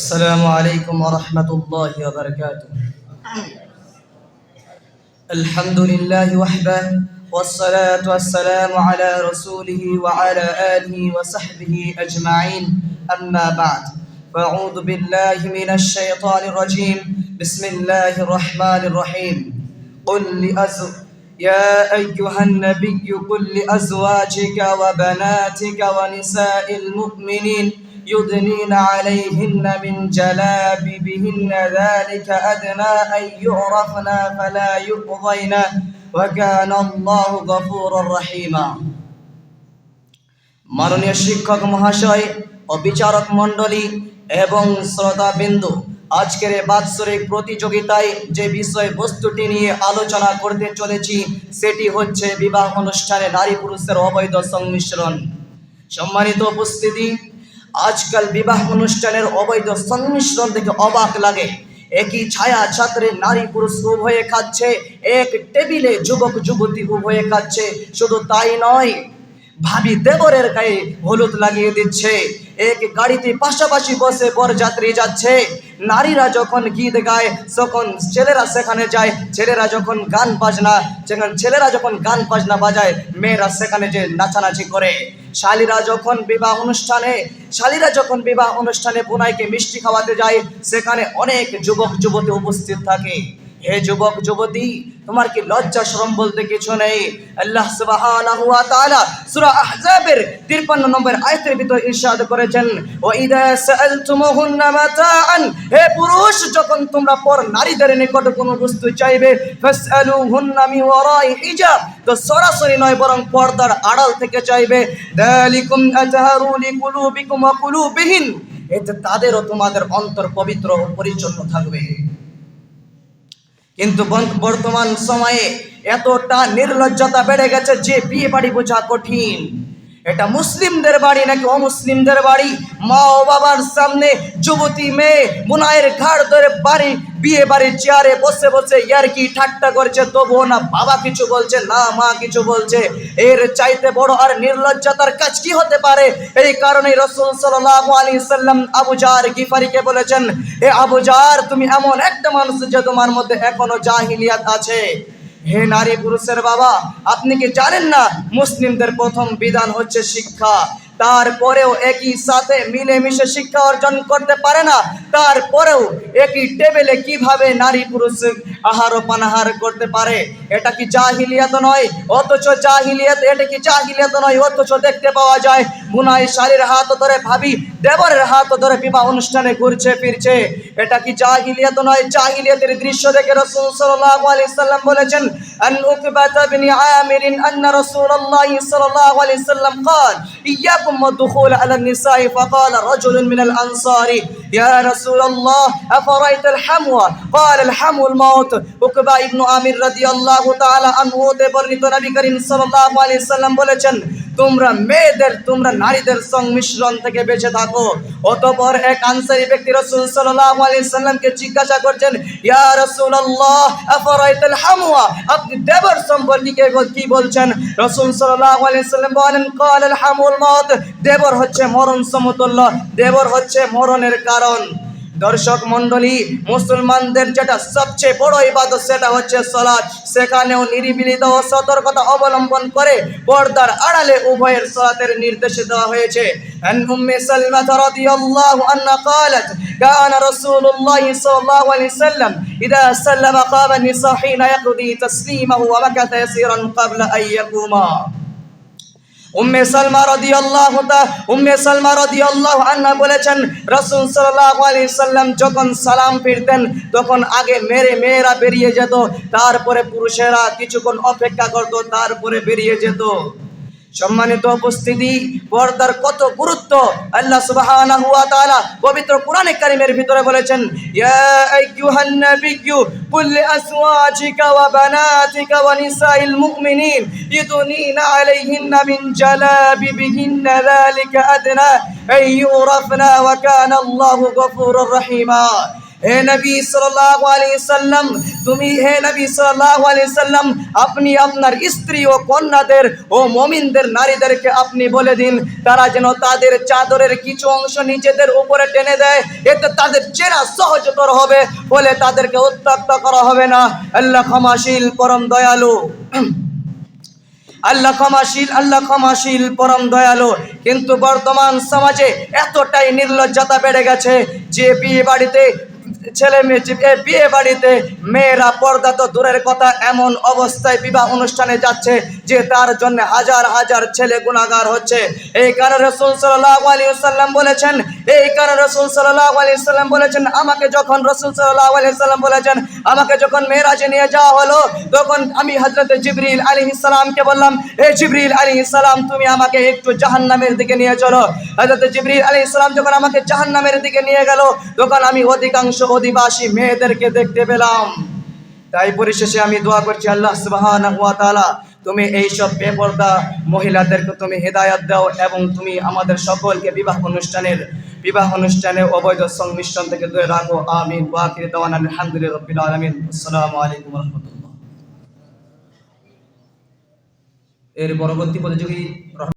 السلام عليكم ورحمة الله وبركاته. الحمد لله وحده والصلاة والسلام على رسوله وعلى آله وصحبه أجمعين. أما بعد، فأعوذ بالله من الشيطان الرجيم. بسم الله الرحمن الرحيم. يا أيها النبي قل لأزواجك وبناتك ونساء المؤمنين يدنين عليهن من جلابيبهن ذلك أدنى أن يعرفن فلا يؤذين وكان الله غفورا رحيما. মাননীয় শিক্ষক মহাশয় ও বিচারক মণ্ডলী এবং শ্রোতাবৃন্দ, আজকের এই বাৎসরিক প্রতিযোগিতায় যে বিষয়বস্তুটি নিয়ে আলোচনা করতে চলেছি সেটি হচ্ছে বিবাহ অনুষ্ঠানে নারী পুরুষের অবৈধ সংমিশ্রণ। সম্মানিত উপস্থিতি, আজকাল বিবাহ অনুষ্ঠানের অবৈধ সংমিশ্রণ দেখে অবাক লাগে। একই ছায়া ছাত্রে নারী পুরুষ উভয়ে খাচ্ছে, এক টেবিলে যুবক যুবতী উভয়ে খাচ্ছে। শুধু তাই নয়, ভাবি দেবরের গায়ে হলুদ লাগিয়ে দিচ্ছে, এক গাড়িতে পাশাপাশি বসে বরযাত্রী যাচ্ছে। নারীরা যখন গীত গায় তখন ছেলেরা সেখানে যায়, ছেলেরা যখন গান বাজনা বাজায় মেয়েরা সেখানে যে নাচানাচি করে। শালীরা যখন বিবাহ অনুষ্ঠানে বোনাইকে মিষ্টি খাওয়াতে যায় সেখানে অনেক যুবক যুবতী উপস্থিত থাকে। হে যুবক যুবতী, তোমার কি লজ্জা শরম বলতে কিছু নেই? আল্লাহ সুবহানাহু ওয়া তাআলা সূরা আহজাবের 53 নম্বর আয়াতের ভিতর ইরশাদ করেছেন, ওয়া ইযা সাআলতুমুহুন্না মাতাআন, হে পুরুষ, যখন তোমরা পর নারীদের নিকট কোনো বস্তু চাইবে, ফাসআলুহুন্না মিন ওয়ারাই হিজাব, তো সরাসরি নয় বরং পর্দার আড়াল থেকে চাইবে। যালিকুম আতহারু লিকুলুবিকুম ওয়া কুলুবিহিন, এতে তাদেরও তোমাদের অন্তর পবিত্র ও পরিচ্ছন্ন থাকবে। কিন্তু বর্তমান সময়ে এতটা নির্লজ্জতা বেড়ে গেছে যে বিয়ে বাড়ি বোঝা কঠিন। এটা মুসলিমদের বাড়ি নাকি অমুসলিমদের বাড়ি? মা ও বাবার সামনে যুবতী মেয়ে বোনাইয়ের ঘাড় ধরে বিয়ে বাড়ির চেয়ারে বসে বসে ইয়ারকি ঠাট্টা করছে, তবুও না বাবা কিছু বলছে না মা কিছু বলছে। এর চাইতে বড় আর নির্লজ্জতার কাজ কি হতে পারে? এই কারণে রাসূল সাল্লাল্লাহু আলাইহি সাল্লাম আবু জার গিফারিকে বলেছেন, হে আবু জার, তুমি এমন একটা মানুষ যে তোমার মধ্যে এখনো জাহিলিয়াত আছে। হে নারী পুরুষের বাবা, আপনি কি জানেন না মুসলিমদের প্রথম বিধান হচ্ছে শিক্ষা? তারপরেও একই সাথে মিলেমিশে শিক্ষা অর্জন করতে পারে না। তারপরেও একই টেবিলে কিভাবে নারী পুরুষ আহার ও পানাহার করতে পারে? এটা কি জাহিলিয়াত নয়? এটা কি জাহিলিয়াত নয়? অথচ দেখতে পাওয়া যায় বুনাই শালীর হাত ধরে ভাবি দেবরের হাত ধরে বিবাহ অনুষ্ঠানে ঘুরছে ফিরছে। এটা কি জাহিলিয়াত নয়? জাহিলিয়াতের দৃশ্য দেখে রাসূল সাল্লাল্লাহু আলাইহি সাল্লাম বলেছেন, আন উকবাতা ইবনে আমির আন্না রাসূলুল্লাহ সাল্লাল্লাহু আলাইহি সাল্লাম قال إياكم والدخول على النساء فقال رجل من الأنصار يا رسول الله أفرأيت الحمو؟ قال الحمو الموت। উকবা ইবনে আমির রাদিয়াল্লাহু তাআলা আনহু হতে বর্ণিত নবী করিম সাল্লাল্লাহু আলাইহি সাল্লাম বলেছেন, তোমরা নারীদের সংমিশ্রণ থেকে বেঁচে থাকো। অতঃপর এক আনসারী ব্যক্তি রাসূল সাল্লাল্লাহু আলাইহি সাল্লামকে জিজ্ঞাসা করছেন, ইয়া রাসূলুল্লাহ আফরাইতাল হামওয়া, আপনি দেবর সম্পর্কে কি বলছেন? রাসূল সাল্লাল্লাহু আলাইহি সাল্লাম বলেন, ক্বালাল হামুল মাউত, দেবর হচ্ছে মরণ সমতুল্য, দেবর হচ্ছে মরণের কারণ। দর্শক মণ্ডলী, মুসলমানদের যেটা সবচেয়ে বড় ইবাদত সেটা হচ্ছে সালাত। সেখানেও নিরিবিলিতা ও সতর্কতা অবলম্বন করে পর্দার আড়ালে উভয়ের সালাতের নির্দেশ দেওয়া হয়েছে। আন উম্মে সালমা রাদিয়াল্লাহু আনহা قالت كان رسول الله صلى الله عليه وسلم اذا سلم قام النساء حين يقضي تسليمه ومكث يسيرا قبل ان يقوما। উম্মে সালমা রাদিয়াল্লাহু আনহা বলেছেন, রাসূল সাল্লাল্লাহু আলাইহি সাল্লাম যখন সালাম ফিরতেন তখন আগে মেয়েরা বেরিয়ে যেত, তারপরে পুরুষেরা কিছুক্ষণ অপেক্ষা করত, তারপরে বেরিয়ে যেত। সম্মানিত উপস্থিতি, পর্দার কত গুরুত্ব আল্লাহ সুবহানাহু ওয়া তাআলা পবিত্র কোরআনে কারীমের ভিতরে বলেছেন, ইয়া আইয়ুহান নাবিয়্যু কুল লিআজওয়াজিকা ওয়া বানাতিকা ওয়া নিসাইল মুমিনিন ইউদনিনা আলাইহিন্না মিন জালাবিবিহিন্না যালিকা আদনা আন ইউরাফনা ওয়া কানা আল্লাহু গফুরুর রহিমা। হে নবী সাল্লাল্লাহু আলাইহি সাল্লাম, তুমি হে নবী সাল্লাল্লাহু আলাইহি সাল্লাম, আপনি আপনার স্ত্রী ও কন্যাদের ও মুমিনদের নারীদেরকে আপনি বলে দিন তারা যেন তাদের চাদরের কিছু অংশ নিজেদের উপরে টেনে দেয়, এতে তাদের চেনা সহজতর হবে, বলে তাদেরকে উত্ত্যক্ত করা হবে না। আল্লাহ ক্ষমাশীল পরম দয়ালু, আল্লাহ ক্ষমাশীল পরম দয়ালু। কিন্তু বর্তমান সমাজে এতটাই নির্লজ্জতা বেড়ে গেছে যে বিয়ে বাড়িতে বিয়ে বাড়িতে মেয়েরা পর্দা তো দূরের কথা, এমন অবস্থায় বিবাহ অনুষ্ঠানে যাচ্ছে যে তার জন্য হাজার হাজার ছেলে গুনাহগার হচ্ছে। এই কারণে রাসূল সাল্লাল্লাহু আলাইহি ওয়াসাল্লাম বলেছেন, আমাকে যখন মেরাজে নিয়ে যাওয়া হলো, তখন আমি হযরত জিবরিল আলাইহিস সালামকে বললাম, হে জিবরিল আলাইহিস সালাম, তুমি আমাকে একটু জাহান্নামের দিকে নিয়ে চলো। হযরত জিবরিল আলাইহিস সালাম যখন আমাকে জাহান্নামের দিকে নিয়ে গেল, তখন আমি অধিকাংশ অধিবাসী মেয়েদেরকে দেখতে পেলাম। তাই পরিশেষে আমি দোয়া করছি, আল্লাহ সুবহানাহু ওয়া তাআলা তুমি এই সব বেপরদা মহিলাদেরকে তুমি হেদায়েত দাও এবং তুমি আমাদের সকলকে বিবাহ অনুষ্ঠানে অবৈধ সংমিশ্রণ থেকে দূরে রাখো। আমিন। ওয়া আখিরু দাওয়ানা আলহামদুলিল্লাহি রাব্বিল আলামিন। আসসালামু আলাইকুম ওয়া রাহমাতুল্লাহ। এর পরবর্তী প্রতিযোগী